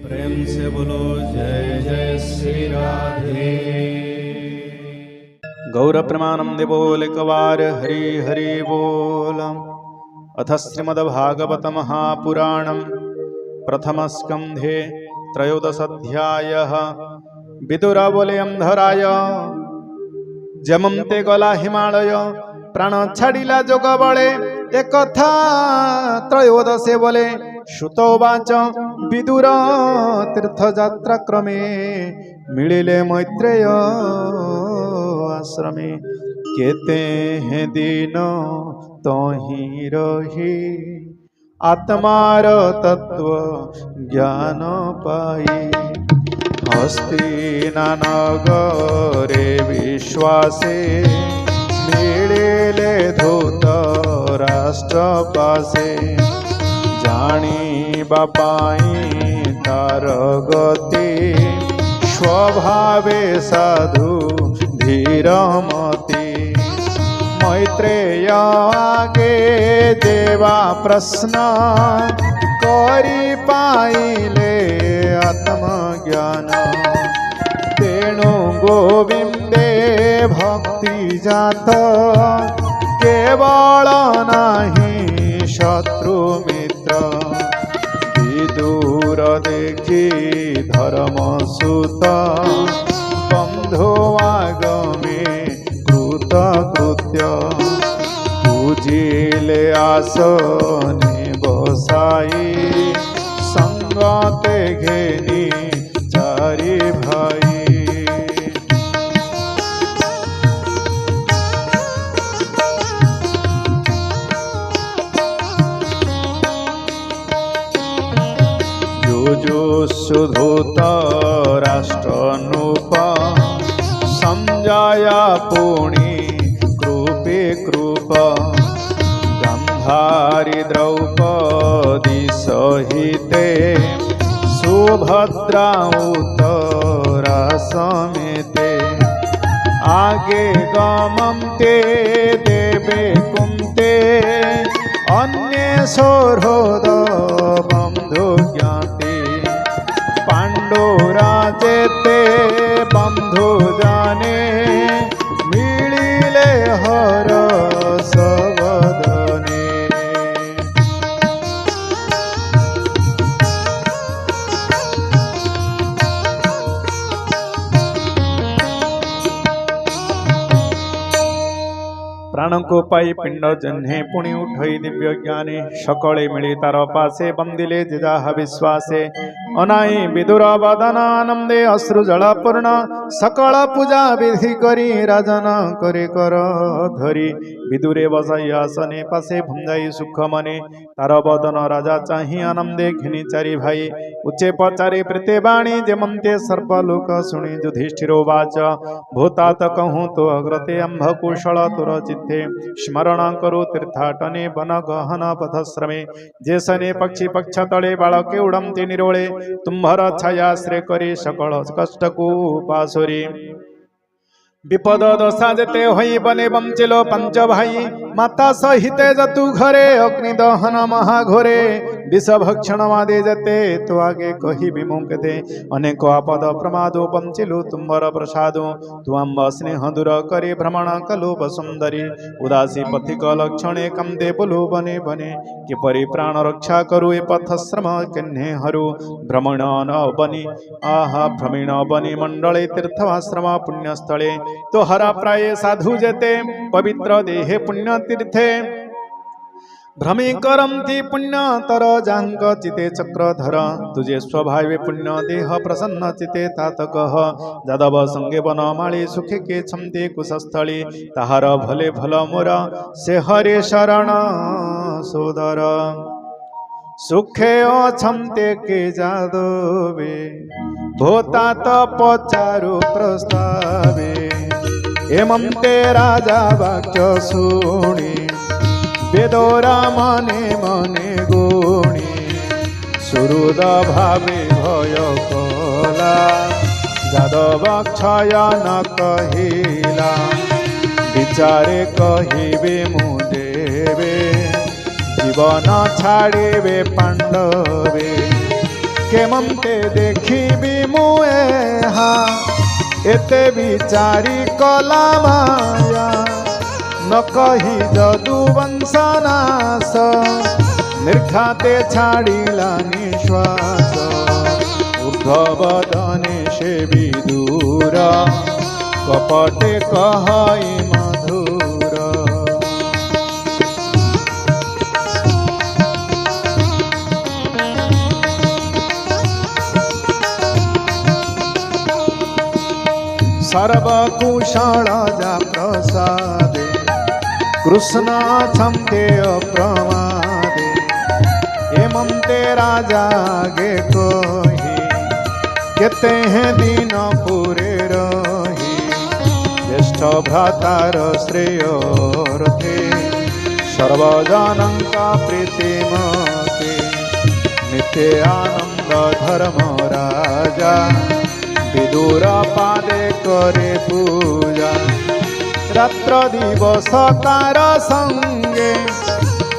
प्रेम से बोलो जय जय श्री राधे। गौर प्रमाणम बोल कवार हरि हरि बोल। अथ श्रीमद्भागवत महापुराणम प्रथम स्कंधे त्रयोदशाध्यायः। विदुर बोले अंधराय जमते गला हिमालय प्राण छाड़िला जोग बळे एकथा त्रयोदशे बोले श्रुतोवाच विदुर तीर्थयात्रा क्रमे मिलिले मैत्रेय आश्रमे केते हैं दिन तोहि रही आत्मार तत्व ज्ञान पाई हस्तिनानगरे विश्वासे मिलिले धूत राष्ट्र पासे जानी बापाई तार गति स्वभावे साधु धीरमती मैत्रेय आगे देवा प्रश्न करी पाइले आत्मज्ञान तेणु गोविंदे भक्ति जात केवल नाही शत्रु मित्र विदुर देखी धर्म सुत बंधु आगमे कृत कृत्य पूजिले आसने बसाई संगते घेनी चारि भाई। जो सुधूत राष्ट्र नूप संजया पुणी कृपे कृप गंधारी द्रौपदी सहिते सुभद्रा उत्तरा समेते आगे गमन्ते देवे कुन्ते अन्ये सौहृद बंधु ज्ञाते पांडुराजेते बंधु जाने मिलिले हर सबदने। प्राण को पाई पिंड जन्हे पुणी उठई दिव्य ज्ञाने सकले मिली तार पासे बंदिले जिजाह विश्वासे अनाई विदुर बदन आनंदे अश्रु जल पूर्ण सकल पूजा विधि करी राजन करे कर धरी विदुरे बसाई आसने पासे भंजाई सुख मने तार बदन राजा चाही आनंदे घिनी चारि भाई उच्चे पचारे प्रीते बाणी जेमंते सर्वलोक शुणी युधिष्ठिरोवाच भूतात कहूँ तो अग्रते अंभ कुशल तुर चित्ते स्मरण करो तीर्थाटने वन गहन पथश्रमे जेसने पक्षी पक्ष तले बालके उड़मते निरोळे तुम्भर छायाश्रय करे सकल कष्ट को पासुरी विपद दशा जेते होई बने बंचिलो पंच भाई माता सहिते जतु घरे अग्निदहन महाघोरे विष भक्षण मादे जते तो आगे कही विमुख दे अनेक आपद प्रमादो बंचिलो तुम्बर प्रसादो तुअंब स्नेह दूर करे भ्रमण कलो वसुंदरी उदासी पथिक लक्षणे कंदे बोलो बने बने किपरि प्राण रक्षा करू ए पथश्रम किन्हे हरु भ्रमण न बनी आहा भ्रमण बनी मंडले तीर्थाश्रम पुण्यस्थले तो हरा प्राय साधु जते पवित्र देहे पुण्य तीर्थे भ्रमी करंती पुण्य तर जांग चिते चक्रधर तुझे स्वभावे पुण्य देह प्रसन्न चिते तात कह जादव संगे वन माळी सुखे के क्षमते कुशस्थली ताहार भले भल मोर से हरे शरण सोदर सुखे अछमते के जादवे भूतात पचारु प्रस्तावे एमंते राजा वाक्य शुणी वेदोरा मने मने गुणी सुहृद भावे भय कला जादव क्षय न कहिला विचारे कहिबे मु देवे जीवन छाड़े पांडवे केमते देखिबी मुएहा एते विचारी कला माया न कही जदु वंशनाश निर्घाते छाड़िला निश्वास ऊर्ध्ववदने से विदूर कपटे कहई मधुर सर्वकुशल जा प्रसादे कृष्ण छमते अप्रमादे हेमंते राजा गे कही केते हैं दिन पूरे रही ज्येष्ठ भ्रातार श्रेयोर्थे सर्वजनंका प्रीतिमते नित्य आनंद धर्म राजा विदुर पादे करे पूजा रात्र दिवस तार संगे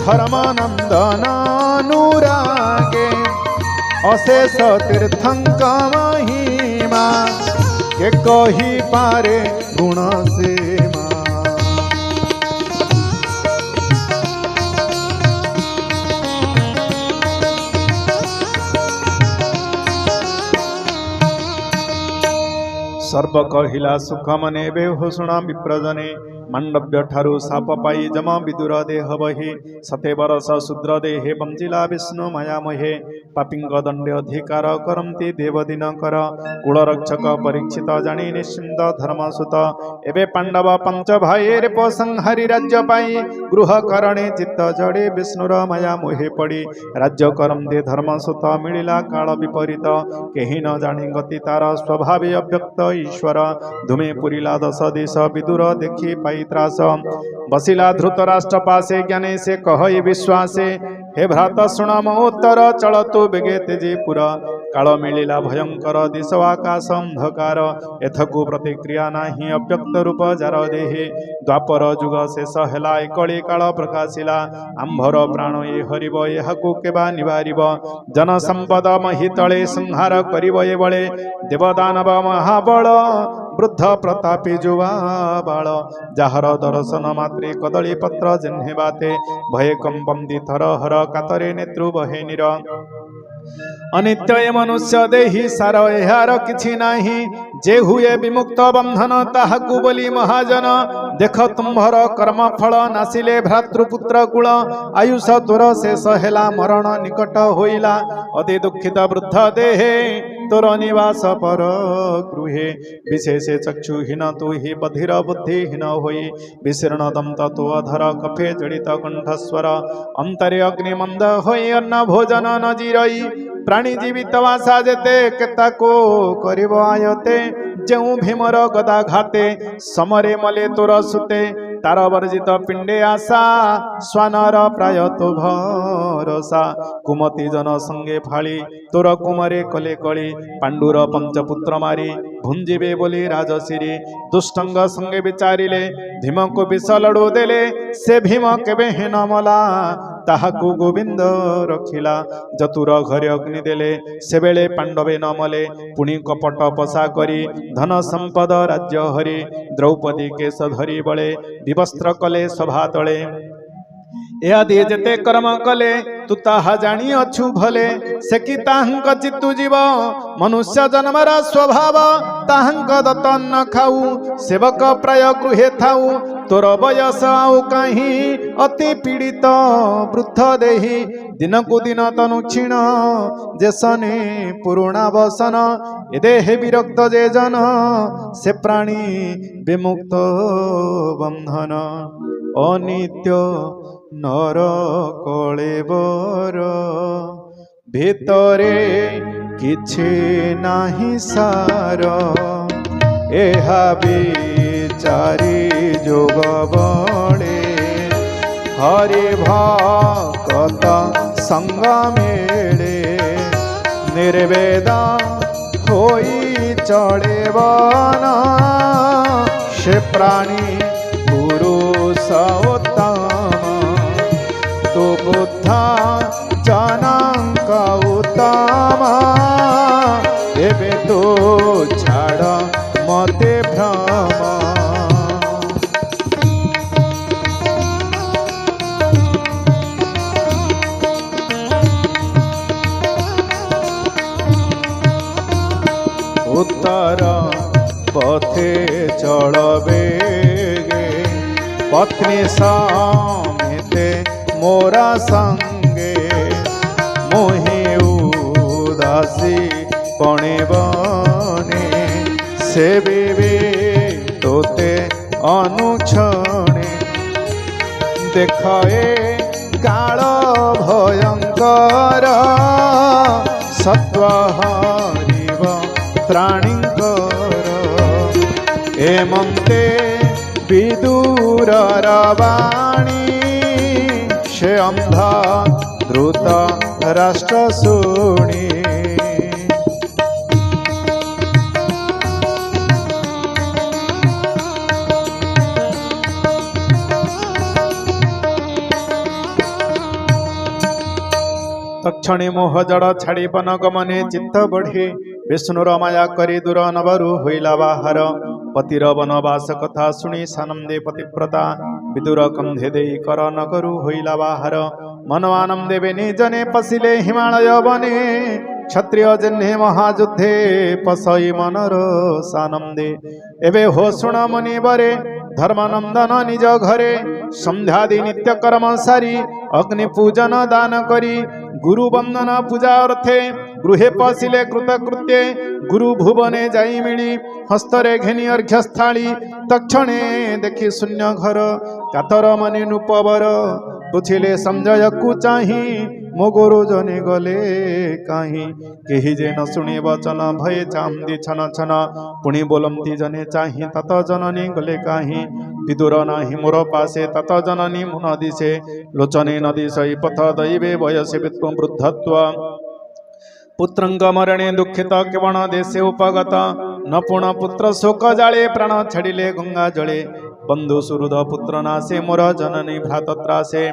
धर्मानंदन अनुरागे अशेष तीर्थंक महिमा के कही पारे गुण सीमा सर्व कहिला सुख मने बेहोषणा विप्रजने मांडव्य ठारू साप पाई जमा विदुर देह बही सते बरस शूद्र देहे बंजिला विष्णु मायामहे पापिंग दंडे अधिकार करंती देवदिन कर कुलरक्षक परीक्षित जानी निश्चिंत धर्मसुत एबे पांडव पंच भाई रेप संहारी राज्य पाई गृह करणे चित्त जड़े विष्णुर माया मोहे पड़ी राज्य करंते धर्मसुत मिलिला काल विपरीत केही न जानी गति तार स्वभावे अव्यक्त ईश्वर धूमे पुरिला दश देश विदुर देखी पाई त्रास बसिला धृतराष्ट्र पासे ज्ञाने से कहई विश्वासे हे भ्रात शुण महोत्तर चलतु बेगे तेजे पुरा काल मिलिला भयंकर दिश आकाश अंधकार एथकु प्रतिक्रिया नाही अव्यक्त रूप जार देहे द्वापर जुग शेष हेला एकली काल प्रकाशिला आंभर प्राण ये हरिब एहाकु केबा निवारिब जन संपद मही तले संहार करिब ए बळे देवदानव महाबल वृद्ध प्रतापी जुवा बाल जाहर दर्शन मात्रे कदली पत्र जेन्हे बाते भये कंपंदी थर हर कातरे नेत्रु बहे निर अनित्य मनुष्य देही सार एहार किछि नाही जे हुए विमुक्त बंधन ताहाकु बोली महाजन देख तुम्भर कर्म फल नासिले भ्रातृपुत्र कुल आयुष तोर शेष हेला मरण निकट होइला अति दुखित वृद्ध देहे तोर निवास पर गृहे विशेष चक्षुहीन तु हि बधिर बुद्धिहीन होई विशीर्ण दंत तो अधर कफे जड़ित कंठस्वर अंतरे अग्नि मंद होई अन्न भोजन न जिरई प्राणी जीवित वासा जेते केताको करिब आयते जेउ भीमर गदा घाते समरे मले तोर सुते तार वर्जित पिंडे आशा स्वानर प्राय तो भरसा कुमति जन संगे फाड़ी तोर कुमरे कले कली पांडुर पंचपुत्र मारी भुंजिबे बोली राजश्री दुष्टंग संगे विचारिले भीम को विष लड़ू देले से भीम केबे हेन मला ताहाकु गोविंद रखिला जतुर घरे अग्नि देले से बेले पांडवे न मले पुणी कपट पसा करी धन संपद राज्य हरि द्रौपदी केश धरी बळे विवस्त्र कले सभा तले यादि जेते कर्म कले तू ताहा जानी अछु भले से कि ताहंक चित्तु जीव मनुष्य जन्मर स्वभाव ताहंक दत्त न खाऊ सेवक प्राय गृहे थाऊ तोर बयस आउ कहीं अति पीड़ित वृद्ध देही दिन को दिन तनु क्षीण जेसने पुरुणा बसन ए देहे विरक्त जे जन से प्राणी विमुक्त बंधन अनित्य नर कलेबर भितरे किछि नाही सार एहा विचारी जोग बळे हरि भक्त संग मेळे निर्वेदा होई चढ़ेबन से प्राणी पुरुष उत्तम तो बुद्धा जनक उत्तम एबे तो छाड़ मते भ्रम उत्तर पथे चलबे पत्नी समेते मोरा संगे मोहि उदासी पणे बने से बेबे तोते अनुक्षणे देखाए काल भयंकर सत्वहारिव प्राणीकर एमंते विदुर वाणी से अंधा द्रुत राष्ट्र शुणी तक्षणे मोह जड़ छाड़ी वन गमने चित्त बढ़े विष्णुर माया करी दूर नवरु होइला बाहर पतिर वनवास कथा शुणी सानंदे पतिव्रता विदुर कंधे दे कर नगरु होइला बाहर मन आनंदे बेनी जने पशिले हिमालय बने क्षत्रिय जन्हे महायुद्धे पसई मनर सानंदे एबे हो शुण मुनि बरे धर्मानंदन निज घरे संध्यादि नित्य कर्म सारी अग्नि पूजन दान करी गुरु वंदन पूजा अर्थे गृहे पशिले कृतकृत्ये गुरु भुवने जाई मिली हस्तरे घेनी अर्घ्यस्थाली तक्षणे देखी शून्य घर कातर मने नृपवर पुछिले संजय को चाही मो गुरु जने गले कहीं केही जे न शुणी वचन भय चांदी छन छन पुणी बोलंती जने चाही तत जननी गले कहीं विदुर नाही मोर पासे तत जननी मुन दिशे लोचने नदी सई पथ दैवे वयसे वित्व वृद्धत्व पुत्रंग मरणे दुखित केवण देशे उपगत न पुण पुत्र शोक जाळे प्राण छाडिले गंगा जळे बंधु सुहृद पुत्र नासे मोर जननी भ्रातत्रासे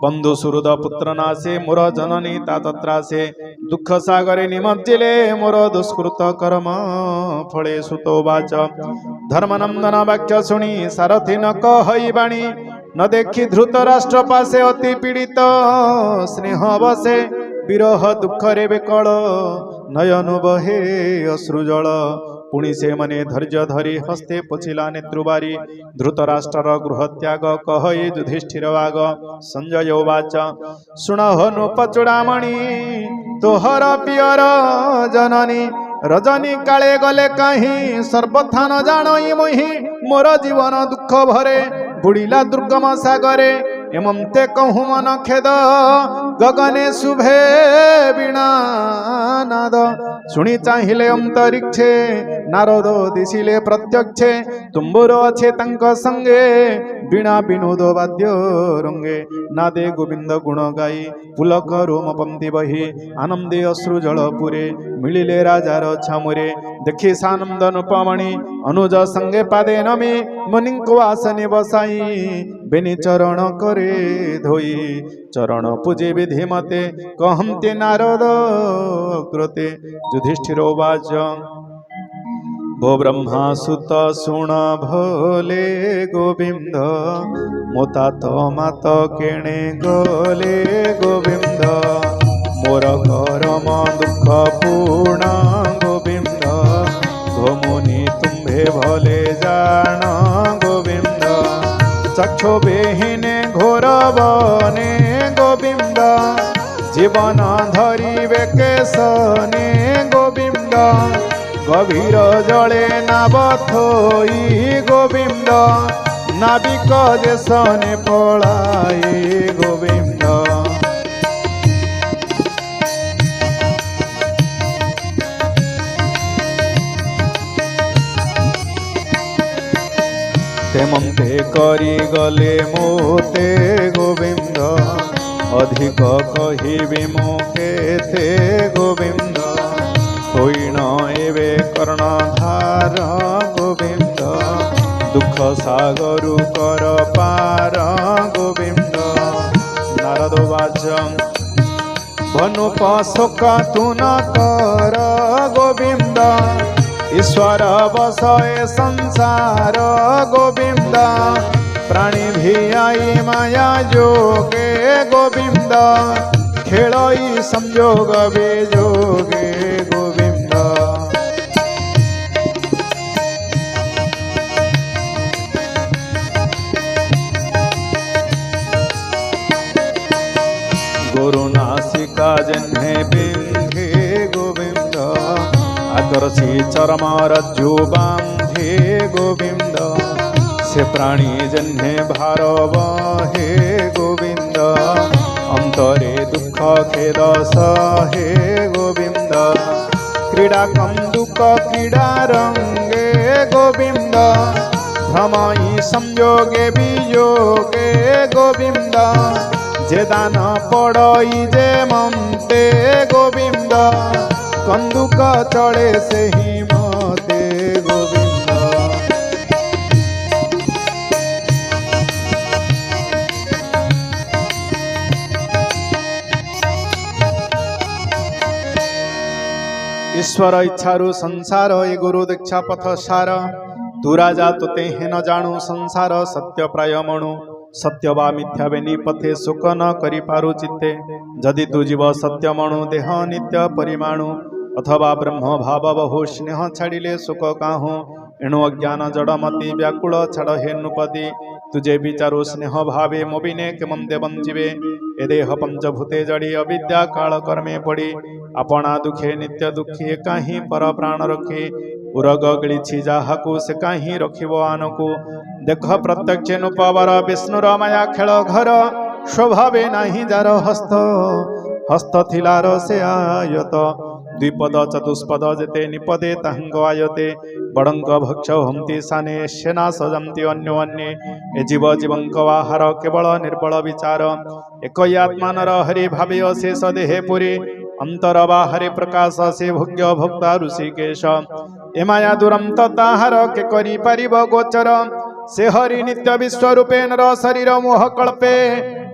बंधु सुहृद पुत्र नासे मोर जननी तातत्रासे दुख सागरे निमज्जिले मोर दुष्कृत कर्म फळे सुतोवाच धर्मनंदन वाक्य शुणी सारथी न कहई बाणी न देखी धृत राष्ट्र पासे अति पीड़ित स्नेह बसे विरह दुखरे बेकल नयन बहे अश्रुजल पुणी से मने धैर्य धरी हस्ते पोछिला नेत्रुबारी धृतराष्ट्र गृह त्याग कहई युधिष्ठिर वाग संजय वाच शुण हनुप चूड़ामणि तोहर पियर जननी रजनी काले गले कहीं सर्वथा न जानई मोहि मोर जीवन दुख भरे बुड़िला दुर्गम सागरे एमंते कहूँ मन खेद गगने शुभे बिना नाद शुणी चाहिले अंतरिक्षे नारद दिशिले प्रत्यक्षे तुम्बुर अच्छे तंक संगे बिना विनोद वाद्य रंगे नादे गोविंद गुण गाई पुलक रोम पंक्ति बही आनंदे अश्रु जल पुरे मिलिले राजार छामुरे देखी सानंद नुपमणि अनुज संगे पादे नमी मुनि को आसने बसाई बेनी चरण करे धोई चरण पूजे विधि मते कहते नारद कृते युधिष्ठिर वाच भो ब्रह्मा सुत शुण भोले गोविंद मोता तो मात केणे गले गोविंद मोर करम दुख पूर्ण गोविंद भो मुनि तुम्भे भले जान गोविंद चक्षु बेहिने घोर बने गोविंद जीवन धरिवे केशने गोविंद गभीर जले नाव थोई गोविंद नाविक जेसने पलाए गोविंद तेमंते करी गले मोते गोविंद अधिक कहिबे मोकेते गोविंद होइण एवे कर्णधार गोविंद दुख सागरु कर पार गोविंद नारद वाच भनुप शोक तु न कर गोविंद ईश्वर बसए संसार गोविंद प्राणी भी आई माया जोगे गोविंद खेलई संयोग बेजोगे गोविंद गुरुनासिका जन्हे बिंधे गोविंद आदर्शी चरम रज्जु बांधे गोविंद से प्राणी जन्हे भारव हे गोविंद अंतरे दुख खेद सहे गोविंद क्रीडा कम दुख क्रीडा रंगे गोविंद भ्रमई संयोगे वियोगे गोविंद जे दान पड़ई जे ममते गोविंद कंदुक चढ़े से ही मते गोविंद ईश्वर इच्छारु संसार ए गुरु दीक्षा पथ सार तू राजा तुते हे न जाणु संसार सत्य प्राय मणु सत्य बा मिथ्या बेनी पथे सुख न करि पारु चित्ते जदि तू जीव सत्य मणु देह नित्य परिमाणु अथवा ब्रह्म भाव बहु स्नेह छाड़िले सुख काहू एणु अज्ञान जड़मती व्याकुल छाड़ हे नृपति तुझे विचारु स्नेह भावे मोबिने केमंते बंजीवे ए देह पंचभूते जड़ी अविद्या काल कर्मे पड़ी अपना दुखे नित्य दुखी काही पर प्राण रखी उरग गिळिछि जाहाकु से काही रखिबो आनकु देख प्रत्यक्ष नुपवर विष्णुर माया खेल घर स्वभावे नाही जार हस्त हस्त थिलार से आयत द्विपद चतुष्पद जेते निपदे तांग आयते बड़ंग भक्ष हंती साने सेना सजंती अन्योन्ये ए जीव जीवंक आहार केवल निर्बल विचार एक आत्मानर हरि भावे अशेष देहे पुरी अंतर बाहरे प्रकाश से भोग्य भोक्ता ऋषिकेश ए माया दुरंत ताहार के करि पारिब गोचर से हरि नित्य विश्वरूपे नर शरीर मोह कल्पे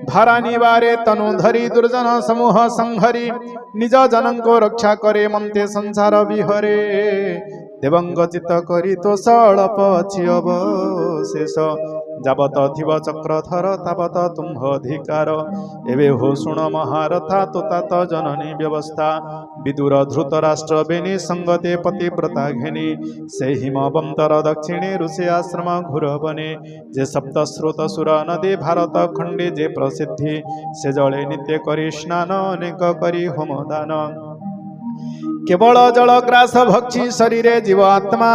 धारा निवारे तनु धरी दुर्जन समूह संहरी निज जनन को रक्षा करे ममते संसार विहरे देवंग चित्त करी तो सड़प अछि अवशेष जाबत थिव चक्रधर ताबत तुम्ह अधिकार एवे हो शुण महारथा तो तात जननी व्यवस्था विदुर धृतराष्ट्र बेनी संगते पतिव्रता घेनी से हिमवंतर दक्षिणे ऋषि आश्रम घुर बने जे सप्त स्रोत सुर नदी भारत खंडे जे प्रसिद्धि से जले नित्य करी स्नान अनेक करी होमदान केवल जल ग्रास भक्षी शरीरे जीव आत्मा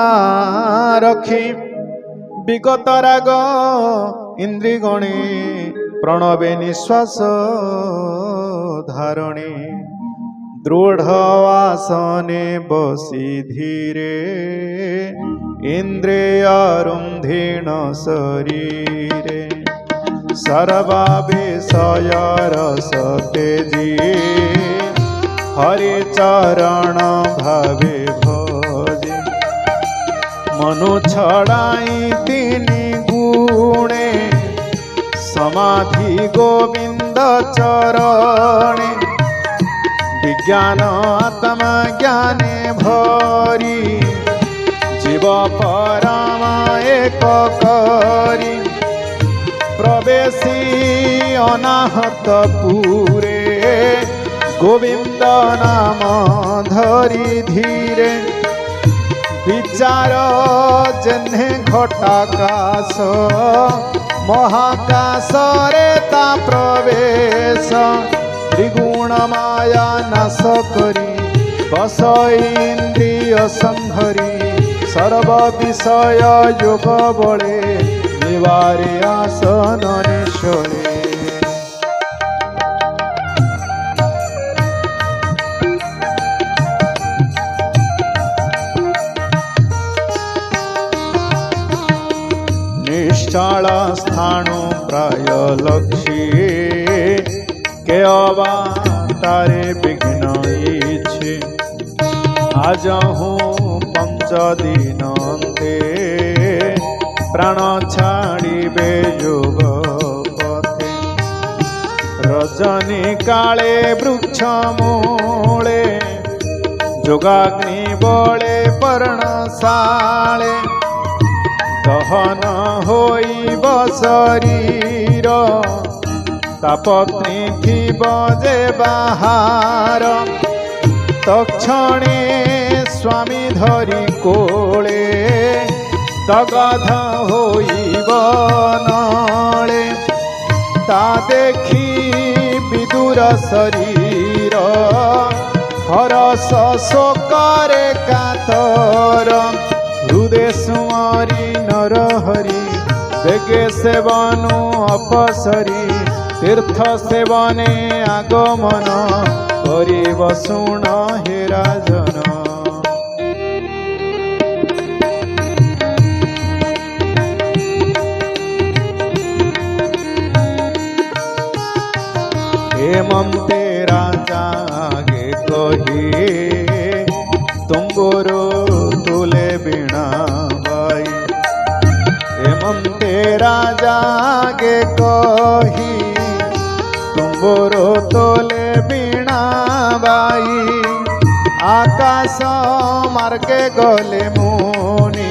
रखी विगत राग इंद्री गणे प्रणवे निश्वास धारणे दृढ़ आसने बसी धीरे इंद्रिय रुंधीण शरीरे सर्वा विषय रस तेजी हरि चरण भावे भजे मनु छड़ाई तिनि गुणे समाधि गोविंद चरणे विज्ञान आत्मा ज्ञाने भरी जीव परमा एक करी प्रवेशी अनाहत पूरे गोविंद नाम धरी धीरे विचार जन्हे घटाकाश महाकाश रे ता प्रवेश त्रिगुण माया नाश करी बस इंद्रिय संहरी सर्व विषय योग बळे निवारे आसन निश्चले निश्चल स्थाणु प्राय लक्ष्य के अवतारे विघ्न इच्छे आज हूँ 5 दिन प्राण छाड़िबे योग पथे रजनी काले वृक्ष मूले जोगाग्नि बळे पर्णशाळे दहन होइब शरीर ता पत्नी थिब जे बाहार तक्षणे स्वामी धरी कोळे दगाध होइब नळे ता देखी विदुर शरीर हरस शोकरे कातर हृदय सुमारी नरहरि बेगे सेवनु अपसरी तीर्थ सेवने आगमन करिब शुण हे राजन हेमंते राजा गे कही तुम्बुरु तुले बीणा बाई हेमंते राजा गे कही तुम्बुरु तुले बीणा बाई आकाश मार्गे गले मुनि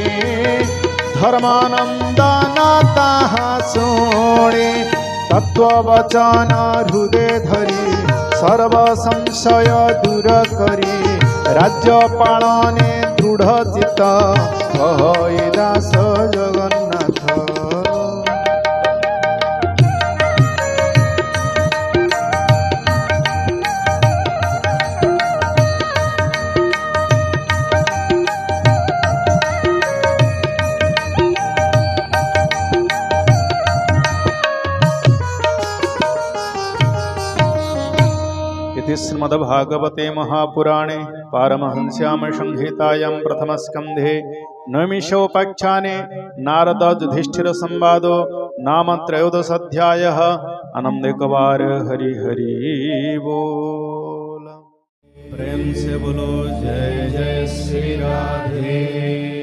धर्मानंदन ताहा शुणी तत्ववचन हृदय धरी सर्व संशय दूर करी राज्य पालने दृढ़ चित्त कहि दास जगन्नाथ श्रीमद्भागवते महापुराणे पारमहंस्याम संहितायां प्रथमस्कन्धे नवमिषोपाख्याने नारद युधिष्ठिर संवादो नाम त्रयोदशाध्यायः आनंदकवार हरि हरि बोल। प्रेम से बोलो जय जय श्री राधे।